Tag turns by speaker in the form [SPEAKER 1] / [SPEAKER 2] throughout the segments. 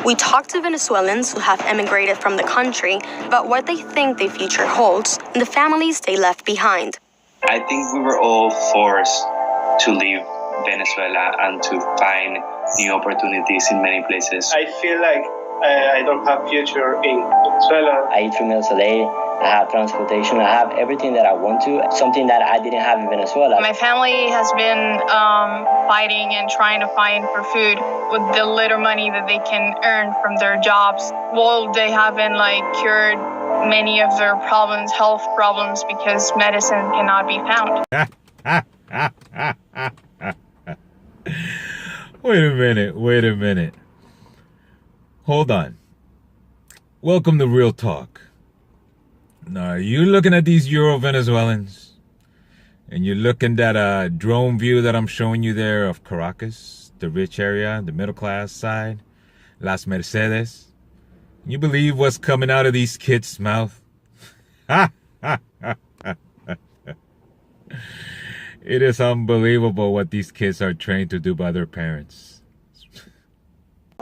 [SPEAKER 1] We talked to Venezuelans who have emigrated from the country about what they think the future holds and the families they left behind.
[SPEAKER 2] I think we were all forced to leave Venezuela and to find new opportunities in many places.
[SPEAKER 3] I feel like I don't have future in Venezuela.
[SPEAKER 4] I eat 3 meals a day. I have transportation. I have everything that I want to, something that I didn't have in Venezuela.
[SPEAKER 5] My family has been fighting and trying to find for food with the little money that they can earn from their jobs. Well, they haven't cured many of their problems, health problems, because medicine cannot be found.
[SPEAKER 6] Wait a minute. Hold on. Welcome to Real Talk. Now, are you looking at these Euro-Venezuelans? And you're looking at a drone view that I'm showing you there of Caracas, the rich area, the middle class side, Las Mercedes. You believe what's coming out of these kids' mouth? It is unbelievable what these kids are trained to do by their parents.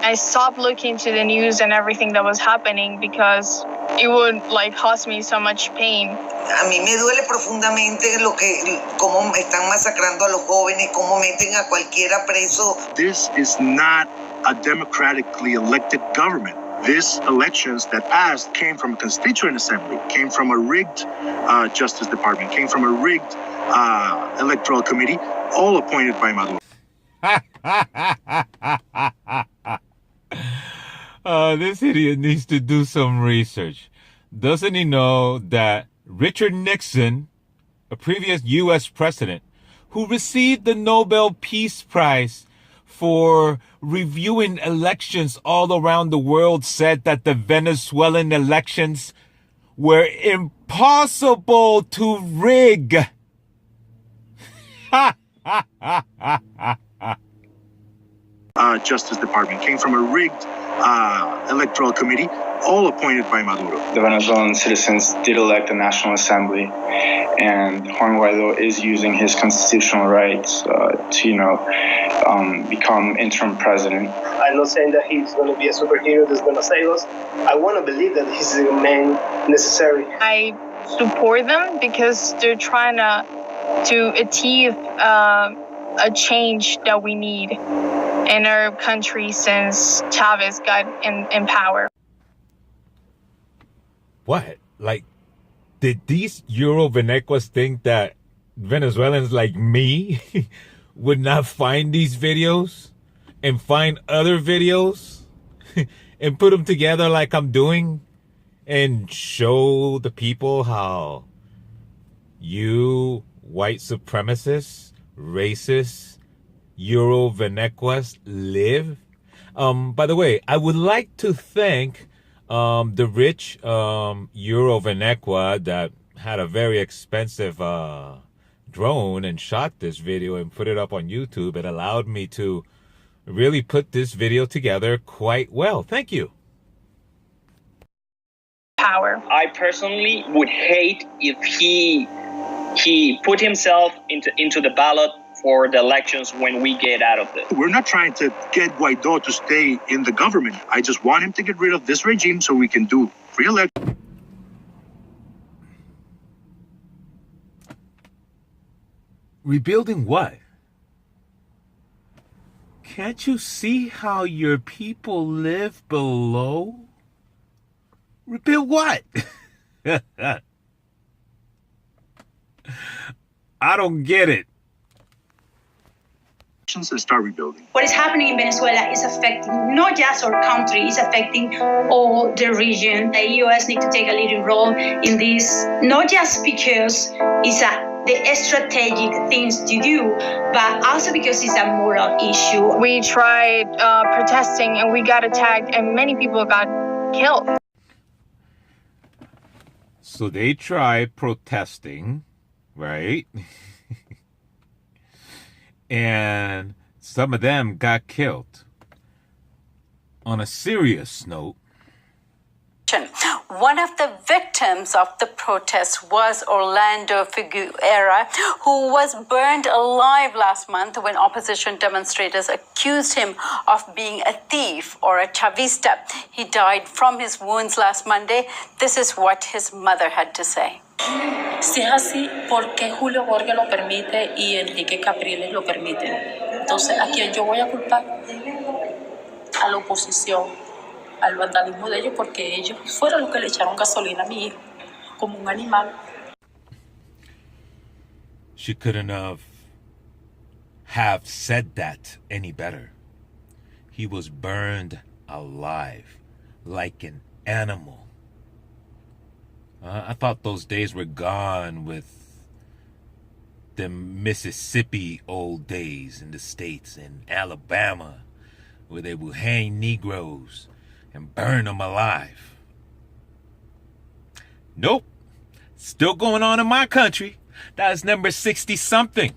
[SPEAKER 5] I stopped looking to the news and everything that was happening because it would cause me so much pain.
[SPEAKER 7] A mí me duele profundamente cómo están masacrando a los jóvenes, cómo meten a cualquiera preso.
[SPEAKER 8] This is not a democratically elected government. These elections that passed came from a constituent assembly, came from a rigged Justice Department, came from a rigged electoral committee, all appointed by Maduro.
[SPEAKER 6] This idiot needs to do some research. Doesn't he know that Richard Nixon, a previous U.S. president, who received the Nobel Peace Prize for reviewing elections all around the world, said that the Venezuelan elections were impossible to rig?
[SPEAKER 8] Justice Department came from a rigged electoral committee, all appointed by Maduro.
[SPEAKER 2] The Venezuelan citizens did elect a National Assembly, and Juan Guaido is using his constitutional rights to, become interim president.
[SPEAKER 3] I'm not saying that he's going to be a superhero that's going to save us. I want to believe that he's the man necessary.
[SPEAKER 5] I support them because they're trying to achieve a change that we need in our country since Chavez got in power.
[SPEAKER 6] What? Did these Euro-Venezuelans think that Venezuelans like me would not find these videos and find other videos and put them together like I'm doing and show the people how you white supremacists, racists, Euro-Venezuelans live? By the way, I would like to thank the rich Euro-Venezuela that had a very expensive drone and shot this video and put it up on YouTube. It allowed me to really put this video together quite well. Thank you.
[SPEAKER 5] Power.
[SPEAKER 9] I personally would hate if he put himself into the ballot for the elections when we get out of it.
[SPEAKER 8] We're not trying to get Guaido to stay in the government. I just want him to get rid of this regime so we can do free elections.
[SPEAKER 6] Rebuilding what? Can't you see how your people live below? Rebuild what? I don't get it.
[SPEAKER 8] And start rebuilding.
[SPEAKER 10] What is happening in Venezuela is affecting not just our country, it's affecting all the region. The U.S. need to take a leading role in this, not just because it's the strategic things to do, but also because it's a moral issue.
[SPEAKER 5] We tried protesting and we got attacked and many people got killed.
[SPEAKER 6] So they tried protesting, right? And some of them got killed. On a serious note,
[SPEAKER 11] One of the victims of the protest was Orlando Figueroa, who was burned alive last month when opposition demonstrators accused him of being a thief or a chavista. He died from his wounds last Monday. This is what his mother had to say.
[SPEAKER 12] Si es así, ¿por qué Julio Borges lo permite y Enrique Capriles lo permiten? Entonces, ¿a quién yo voy a culpar? A la oposición, al vandalismo de ellos, porque ellos fueron los que le echaron gasolina a mi hijo, como un animal.
[SPEAKER 6] She couldn't have said that any better. He was burned alive, like an animal. I thought those days were gone with the Mississippi old days in the States and Alabama, where they would hang Negroes and burn them alive. Nope. Still going on in my country. That is number 60-something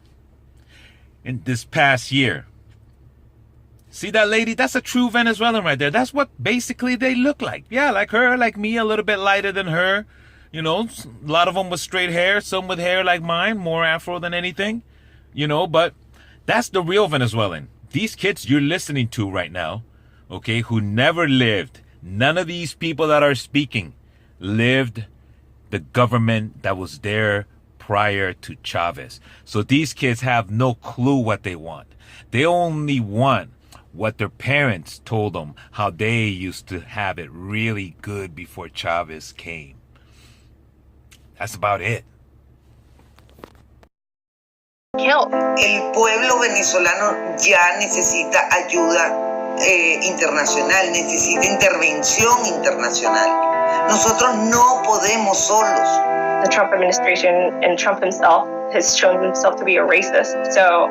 [SPEAKER 6] in this past year. See that lady? That's a true Venezuelan right there. That's what basically they look like. Yeah, like her, like me, a little bit lighter than her. You know, a lot of them with straight hair, some with hair like mine, more afro than anything. You know, but that's the real Venezuelan. These kids you're listening to right now, okay, who never lived, none of these people that are speaking lived the government that was there prior to Chavez. So these kids have no clue what they want. They only want what their parents told them, how they used to have it really good before Chavez came. That's about it.
[SPEAKER 7] El pueblo venezolano ya necesita ayuda internacional, necesita intervención internacional. Nosotros no podemos solos.
[SPEAKER 13] The Trump administration and Trump himself has shown himself to be a racist. So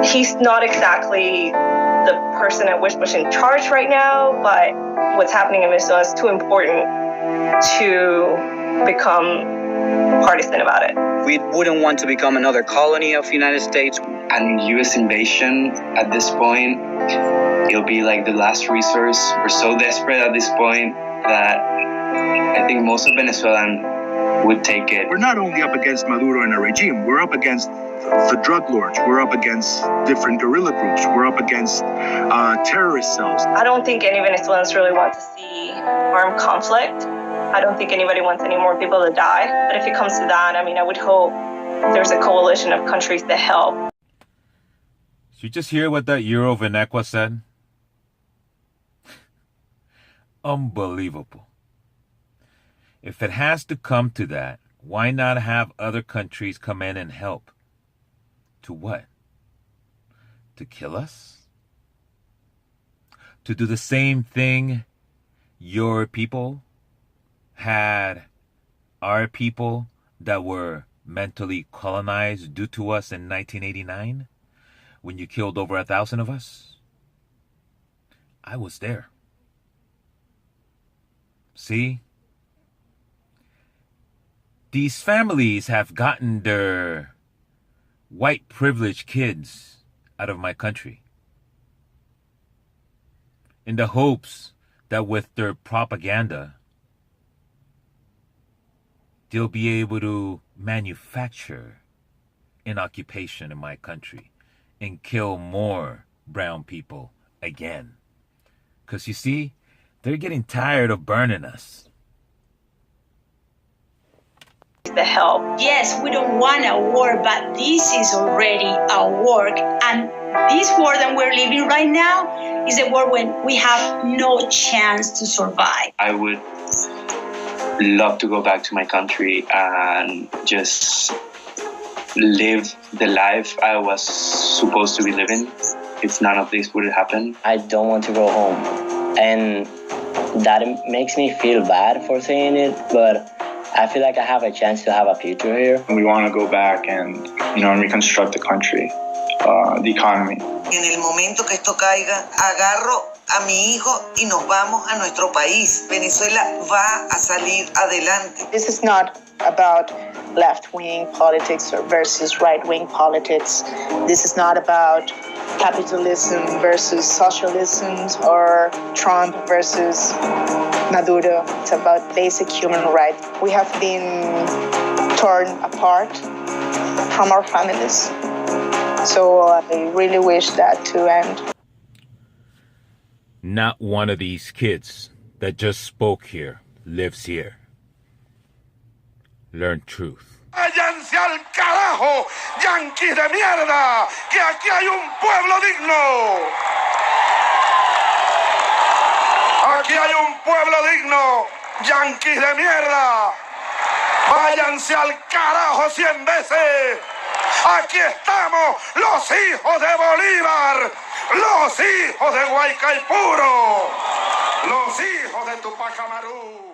[SPEAKER 13] he's not exactly the person I wish was in charge right now, but what's happening in Venezuela is too important to become partisan about it.
[SPEAKER 14] We wouldn't want to become another colony of the United States.
[SPEAKER 15] An U.S. invasion at this point, it'll be like the last resource. We're so desperate at this point that I think most of Venezuela would take it.
[SPEAKER 8] We're not only up against Maduro and a regime, we're up against the drug lords, we're up against different guerrilla groups, we're up against terrorist cells.
[SPEAKER 13] I don't think any Venezuelans really want to see armed conflict. I don't think anybody wants any more people to die. But if it comes to that, I mean, I would hope there's a coalition of countries to help.
[SPEAKER 6] Did you just hear what that Euro Venequa said? Unbelievable. If it has to come to that, why not have other countries come in and help? To what? To kill us? To do the same thing your people had our people that were mentally colonized do to us in 1989 when you killed over 1,000 of us? I was there. See? These families have gotten their white privileged kids out of my country in the hopes that with their propaganda they'll be able to manufacture an occupation in my country and kill more brown people again. Because you see, they're getting tired of burning us.
[SPEAKER 10] The help. Yes, we don't want a war, but this is already a war. And this war that we're living right now is a war when we have no chance to survive.
[SPEAKER 15] I would love to go back to my country and just live the life I was supposed to be living if none of this would happen.
[SPEAKER 4] I don't want to go home. And that makes me feel bad for saying it, but I feel like I have a chance to have a future here.
[SPEAKER 2] We want to go back and, and reconstruct the country, the economy.
[SPEAKER 7] En el momento que esto caiga, agarro a mi hijo y nos vamos a nuestro país. Venezuela va a salir adelante.
[SPEAKER 16] This is not about left-wing politics versus right-wing politics. This is not about capitalism versus socialism or Trump versus Maduro. It's about basic human rights. We have been torn apart from our families. So I really wish that to end.
[SPEAKER 6] Not one of these kids that just spoke here lives here. Learn truth.
[SPEAKER 17] ¡Váyanse al carajo, yanquis de mierda! ¡Que aquí hay un pueblo digno! ¡Aquí hay un pueblo digno, yanquis de mierda! ¡Váyanse al carajo 100 veces! ¡Aquí estamos, los hijos de Bolívar! ¡Los hijos de Guaycaipuro! ¡Los hijos de Tupac Amaru!